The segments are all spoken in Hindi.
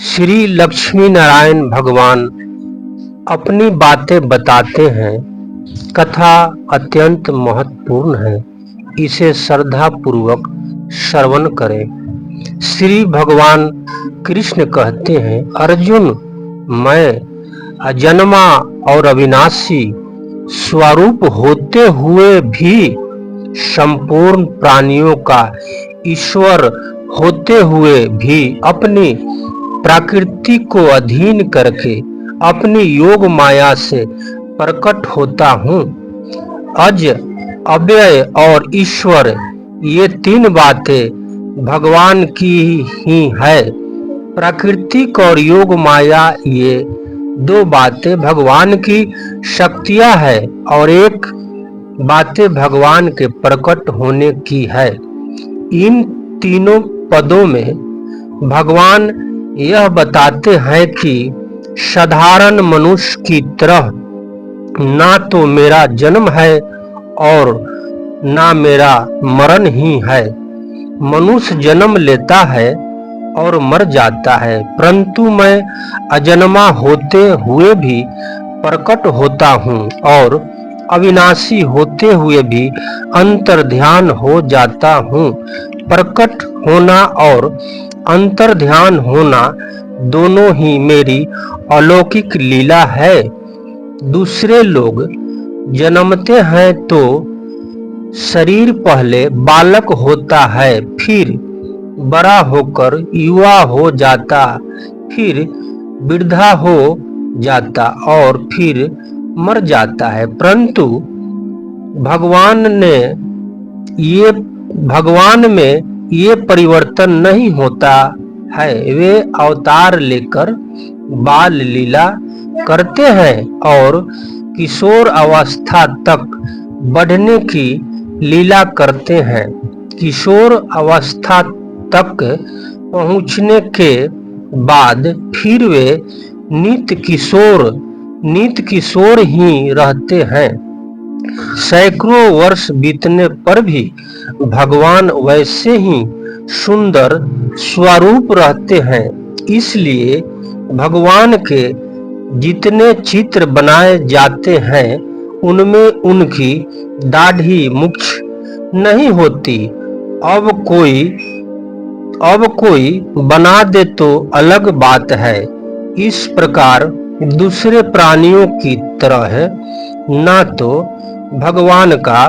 श्री लक्ष्मी नारायण भगवान अपनी बातें बताते हैं। कथा अत्यंत महत्वपूर्ण है, इसे श्रद्धा पूर्वक श्रवण करें। श्री भगवान कृष्ण कहते हैं, अर्जुन, मैं अजन्मा और अविनाशी स्वरूप होते हुए भी, संपूर्ण प्राणियों का ईश्वर होते हुए भी, अपनी प्रकृति को अधीन करके अपनी योग माया से प्रकट होता हूँ। अज, अव्यय और ईश्वर, ये तीन बातें भगवान की ही है। प्राकृतिक और योग माया, ये दो बातें भगवान की शक्तियां है और एक बातें भगवान के प्रकट होने की है। इन तीनों पदों में भगवान यह बताते हैं कि साधारण मनुष्य की तरह ना तो मेरा जन्म है और ना मेरा मरण ही है। मनुष्य जन्म लेता है और मर जाता है, परंतु मैं अजन्मा होते हुए भी प्रकट होता हूँ और अविनाशी होते हुए भी अंतर्ध्यान हो जाता हूँ। प्रकट होना और अंतर्ध्यान होना दोनों ही मेरी अलौकिक लीला है। दूसरे लोग जन्मते हैं तो शरीर पहले बालक होता है, फिर बड़ा होकर युवा हो जाता, फिर वृद्धा हो जाता और फिर मर जाता है। परंतु भगवान में ये परिवर्तन नहीं होता है। वे अवतार लेकर बाल लीला करते हैं और किशोर अवस्था तक बढ़ने की लीला करते हैं। किशोर अवस्था तक पहुंचने के बाद फिर वे नित्य किशोर ही रहते हैं। सैकड़ों वर्ष बीतने पर भी भगवान वैसे ही सुंदर स्वरूप रहते हैं। इसलिए भगवान के जितने चित्र बनाए जाते हैं, उनमें उनकी दाढ़ी मूंछ नहीं होती। अब कोई बना दे तो अलग बात है। इस प्रकार दूसरे प्राणियों की तरह ना तो भगवान का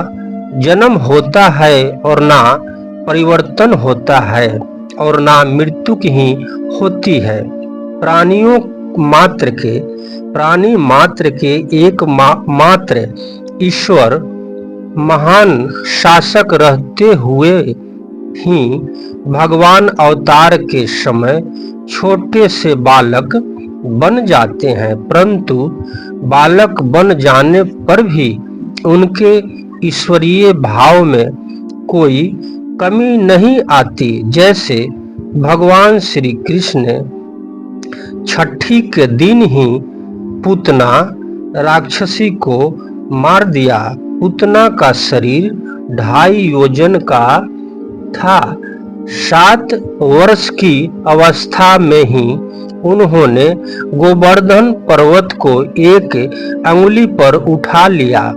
जन्म होता है और ना परिवर्तन होता है और ना मृत्यु ही होती है। प्राणी मात्र के एक मात्र ईश्वर महान शासक रहते हुए ही भगवान अवतार के समय छोटे से बालक बन जाते हैं। परंतु बालक बन जाने पर भी उनके ईश्वरीय भाव में कोई कमी नहीं आती। जैसे भगवान श्री कृष्ण छठी के दिन ही पूतना राक्षसी को मार दिया। पूतना का शरीर 2.5 योजन का था। 7 वर्ष की अवस्था में ही उन्होंने गोवर्धन पर्वत को एक अंगुली पर उठा लिया।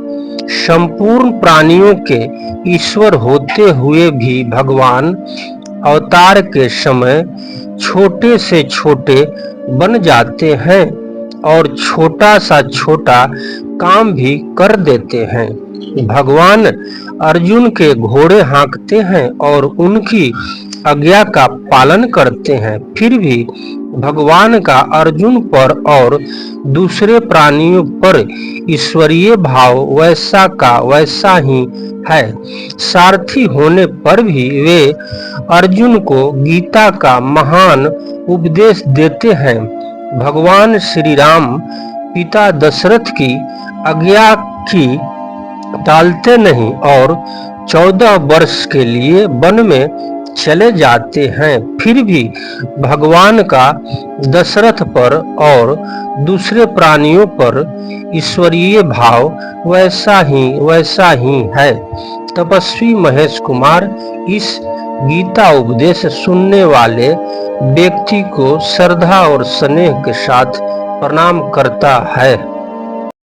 संपूर्ण प्राणियों के ईश्वर होते हुए भी भगवान अवतार के समय छोटे से छोटे बन जाते हैं और छोटा सा छोटा काम भी कर देते हैं। भगवान अर्जुन के घोड़े हाँकते हैं और उनकी आज्ञा का पालन करते हैं। फिर भी भगवान का अर्जुन पर और दूसरे प्राणियों पर ईश्वरीय भाव वैसा का वैसा ही है। सारथी होने पर भी वे अर्जुन को गीता का महान उपदेश देते हैं। भगवान श्री राम पिता दशरथ की आज्ञा की टालते नहीं और 14 वर्ष के लिए वन में चले जाते हैं। फिर भी भगवान का दशरथ पर और दूसरे प्राणियों पर ईश्वरीय भाव वैसा ही है। तपस्वी महेश कुमार इस गीता उपदेश सुनने वाले व्यक्ति को श्रद्धा और स्नेह के साथ प्रणाम करता है।